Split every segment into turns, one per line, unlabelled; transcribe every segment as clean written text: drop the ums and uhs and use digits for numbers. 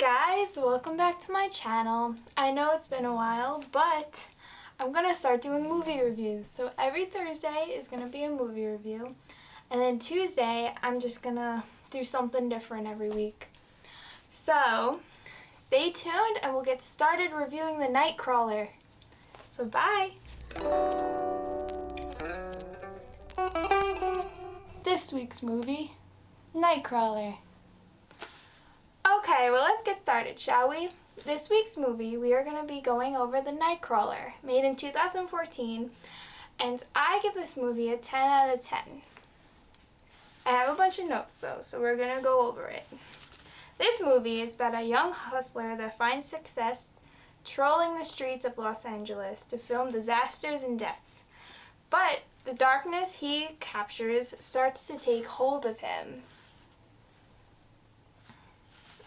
guys, welcome back to my channel. I know it's been a while, but I'm gonna start doing movie reviews. So every Thursday is gonna be a movie review, and then Tuesday I'm just gonna do something different every week. So stay tuned and we'll get started reviewing the Nightcrawler. So bye! This week's movie, Nightcrawler. Okay, well let's get started, shall we? This week's movie, we are going to be going over the Nightcrawler, made in 2014, and I give this movie a 10 out of 10. I have a bunch of notes though, so we're going to go over it. This movie is about a young hustler that finds success trolling the streets of Los Angeles to film disasters and deaths. But the darkness he captures starts to take hold of him.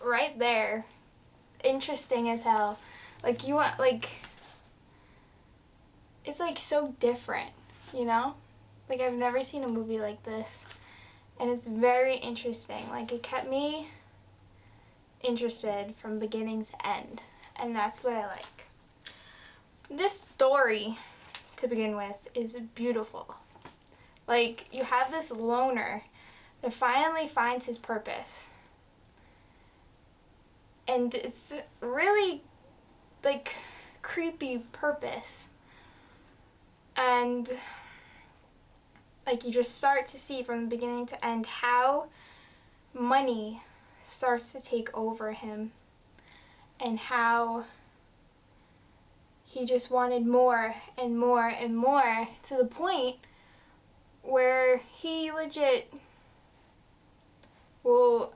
Right there. Interesting as hell. Like, it's like so different, you know? Like, I've never seen a movie like this. And it's very interesting. Like, it kept me interested from beginning to end. And that's what I like. This story, to begin with, is beautiful. Like, you have this loner that finally finds his purpose. And it's really, like, creepy purpose. And, like, you just start to see from the beginning to end how money starts to take over him. And how he just wanted more and more and more, to the point where he legit will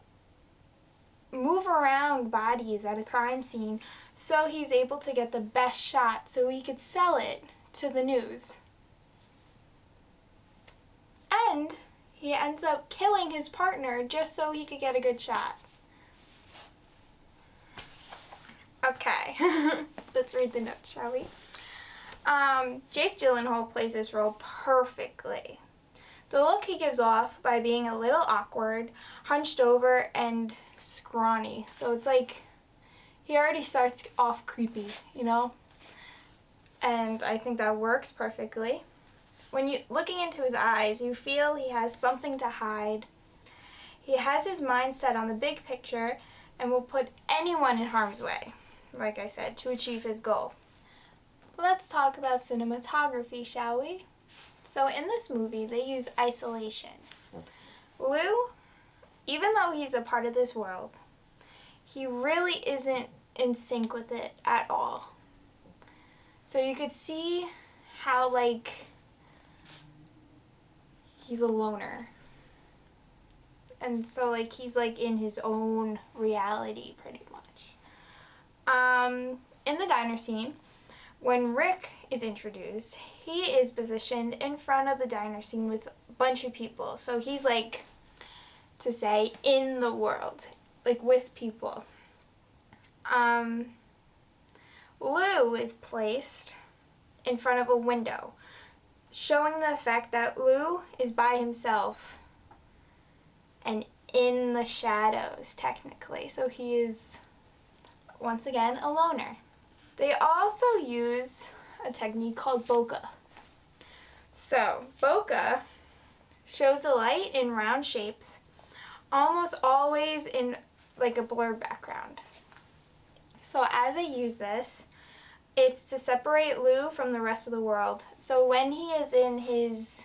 move around bodies at a crime scene so he's able to get the best shot so he could sell it to the news. And he ends up killing his partner just so he could get a good shot. Okay, let's read the notes, shall we? Jake Gyllenhaal plays this role perfectly. The look he gives off by being a little awkward, hunched over, and scrawny. So it's like he already starts off creepy, you know? And I think that works perfectly. When you looking into his eyes, you feel he has something to hide. He has his mind set on the big picture and will put anyone in harm's way, like I said, to achieve his goal. Let's talk about cinematography, shall we? So in this movie, they use isolation. Lou, even though he's a part of this world, he really isn't in sync with it at all. So you could see how, like, he's a loner. And so, like, he's, like, in his own reality, pretty much. In the diner scene, when Rick is introduced, he is positioned in front of the diner scene with a bunch of people. So he's, like, to say, in the world, like, with people. Lou is placed in front of a window, showing the effect that Lou is by himself and in the shadows, technically. So he is, once again, a loner. They also use a technique called bokeh. So, bokeh shows the light in round shapes, almost always in like a blurred background. So as I use this, it's to separate Lou from the rest of the world. So when he is in his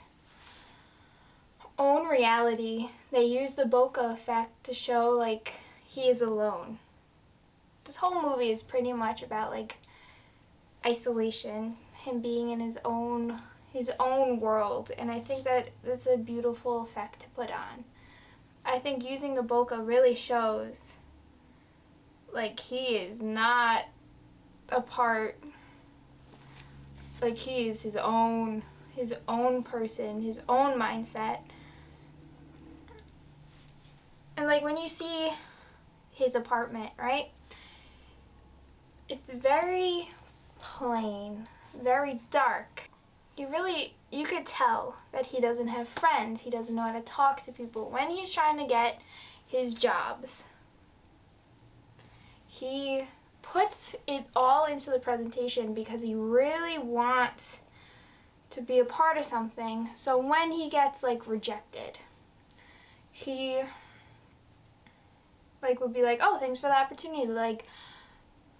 own reality, they use the bokeh effect to show, like, he is alone. This whole movie is pretty much about, like, isolation, him being in his own world, and I think that it's a beautiful effect to put on. I think using the bokeh really shows, like, he is not a part, like, he is his own person, his own mindset. And, like, when you see his apartment, right, it's very plain, very dark. You could tell that he doesn't have friends, he doesn't know how to talk to people when he's trying to get his jobs. he puts it all into the presentation because he really wants to be a part of something. So when he gets like rejected, he like would be like, oh, thanks for the opportunity, like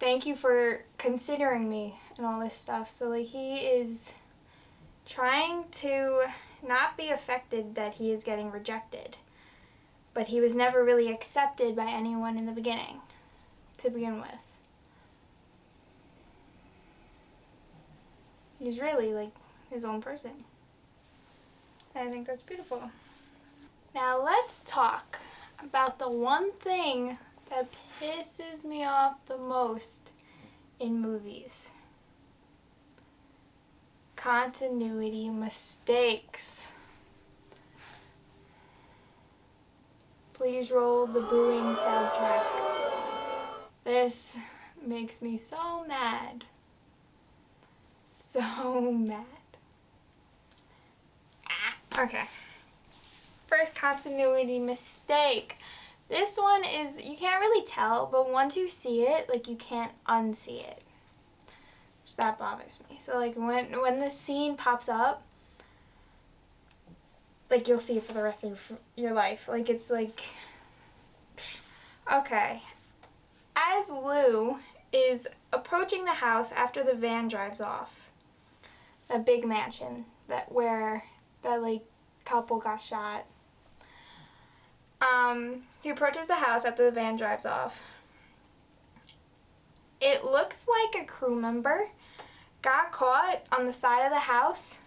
thank you for considering me and all this stuff. So like he is trying to not be affected that he is getting rejected, but he was never really accepted by anyone in the beginning to begin with. He's really like his own person. And I think that's beautiful. Now let's talk about the one thing that pisses me off the most in movies. Continuity mistakes. Please roll the booing soundtrack. This makes me so mad. So mad. Okay. First continuity mistake. This one is, you can't really tell, but once you see it, like you can't unsee it. So that bothers me. So like when the scene pops up, like you'll see it for the rest of your life. Like it's like, okay. As Lou is approaching the house after the van drives off, a big mansion where that like couple got shot. He approaches the house after the van drives off. It looks like a crew member got caught on the side of the house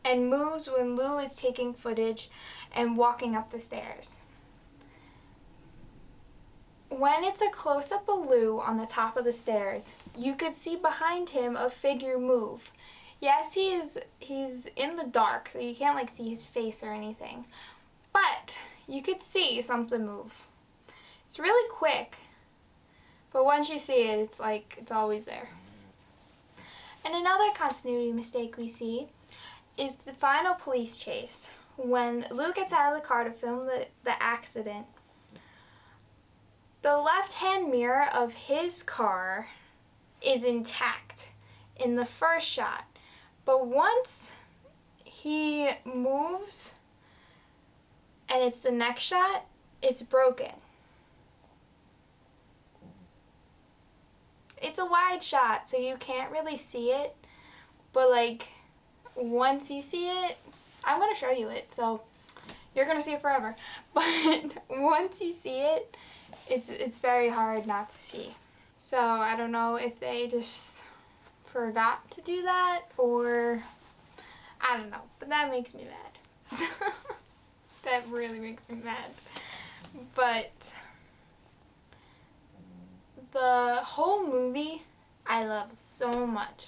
and moves when Lou is taking footage and walking up the stairs. When it's a close-up of Lou on the top of the stairs, you could see behind him a figure move. Yes, he's in the dark, so you can't like see his face or anything, but you could see something move. It's really quick, but once you see it, it's like it's always there. And another continuity mistake we see is the final police chase. When Lou gets out of the car to film the accident, the left-hand mirror of his car is intact in the first shot, but once he moves and it's the next shot, it's broken. It's a wide shot, so you can't really see it, but like once you see it, I'm going to show you it, so you're going to see it forever, but once you see it, it's very hard not to see. So I don't know if they just forgot to do that, or I don't know, but that makes me mad. That really makes me mad. But the whole movie I love so much.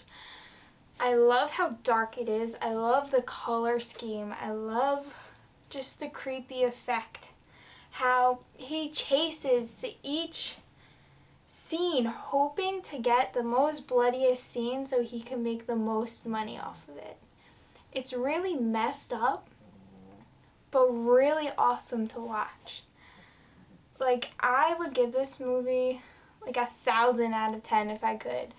I love how dark it is. I love the color scheme. I love just the creepy effect. How he chases to each scene hoping to get the most bloodiest scene so he can make the most money off of it. It's really messed up, but really awesome to watch. Like, I would give this movie like 1,000 out of 10 if I could.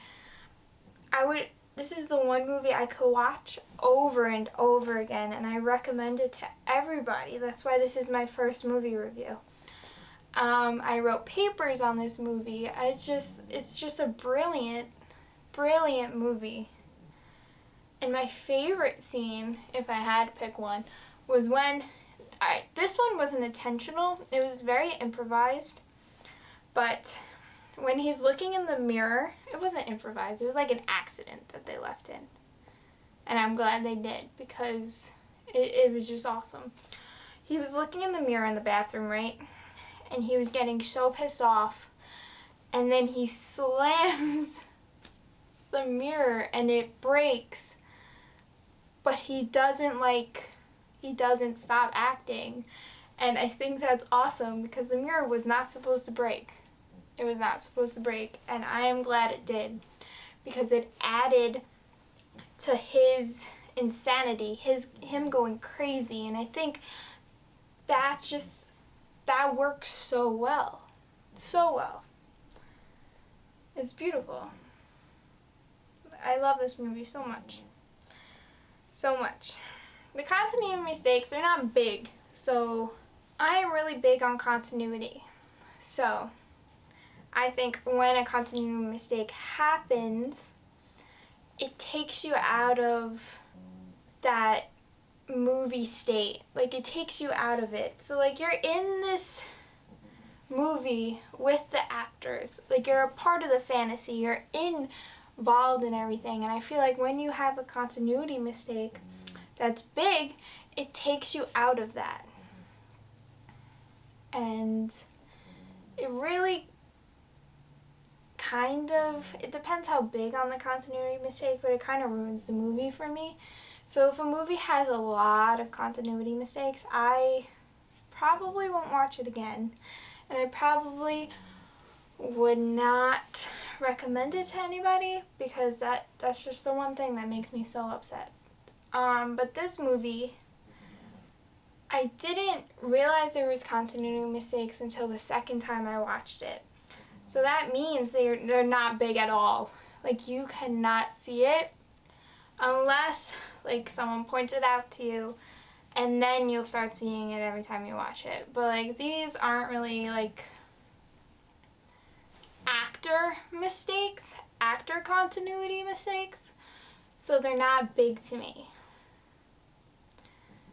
This is the one movie I could watch over and over again, and I recommend it to everybody. That's why this is my first movie review. I wrote papers on this movie. It's just a brilliant, brilliant movie. And my favorite scene, if I had to pick one, was when, this one wasn't intentional. It was very improvised, but when he's looking in the mirror, it wasn't improvised. It was like an accident that they left in. And I'm glad they did, because it was just awesome. He was looking in the mirror in the bathroom, right? And he was getting so pissed off. And then he slams the mirror and it breaks. But he doesn't stop acting. And I think that's awesome, because the mirror was not supposed to break. It was not supposed to break, and I am glad it did, because it added to his insanity, him going crazy, and I think that works so well, so well. It's beautiful. I love this movie so much. So much. The continuity mistakes are not big, so I am really big on continuity. So I think when a continuity mistake happens, it takes you out of that movie state. Like, it takes you out of it. So, like, you're in this movie with the actors. Like, you're a part of the fantasy. You're involved in everything. And I feel like when you have a continuity mistake that's big, it takes you out of that. And it really kind of, it depends how big on the continuity mistake, but it kind of ruins the movie for me. So if a movie has a lot of continuity mistakes, I probably won't watch it again. And I probably would not recommend it to anybody, because that's just the one thing that makes me so upset. But this movie, I didn't realize there was continuity mistakes until the second time I watched it. So that means they're not big at all. Like, you cannot see it unless, like, someone points it out to you, and then you'll start seeing it every time you watch it. But, like, these aren't really, like, actor mistakes, actor continuity mistakes, so they're not big to me.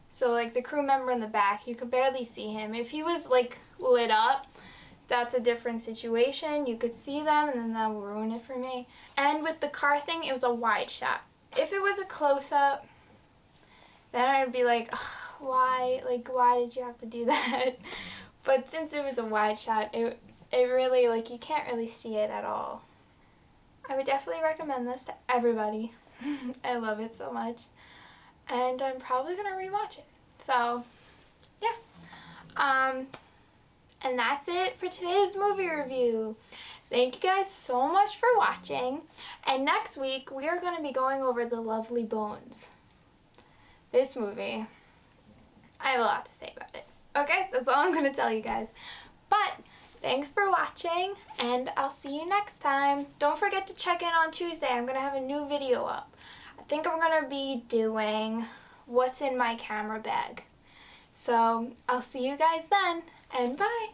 So, like, the crew member in the back, you could barely see him. If he was, like, lit up, that's a different situation. You could see them, and then that will ruin it for me. And with the car thing, it was a wide shot. If it was a close-up, then I'd be like, why? Like, why did you have to do that? But since it was a wide shot, it really, like, you can't really see it at all. I would definitely recommend this to everybody. I love it so much. And I'm probably going to rewatch it. So, yeah. And that's it for today's movie review. Thank you guys so much for watching. And next week, we are going to be going over The Lovely Bones. This movie, I have a lot to say about it. Okay, that's all I'm going to tell you guys. But thanks for watching, and I'll see you next time. Don't forget to check in on Tuesday. I'm going to have a new video up. I think I'm going to be doing what's in my camera bag. So I'll see you guys then, and bye.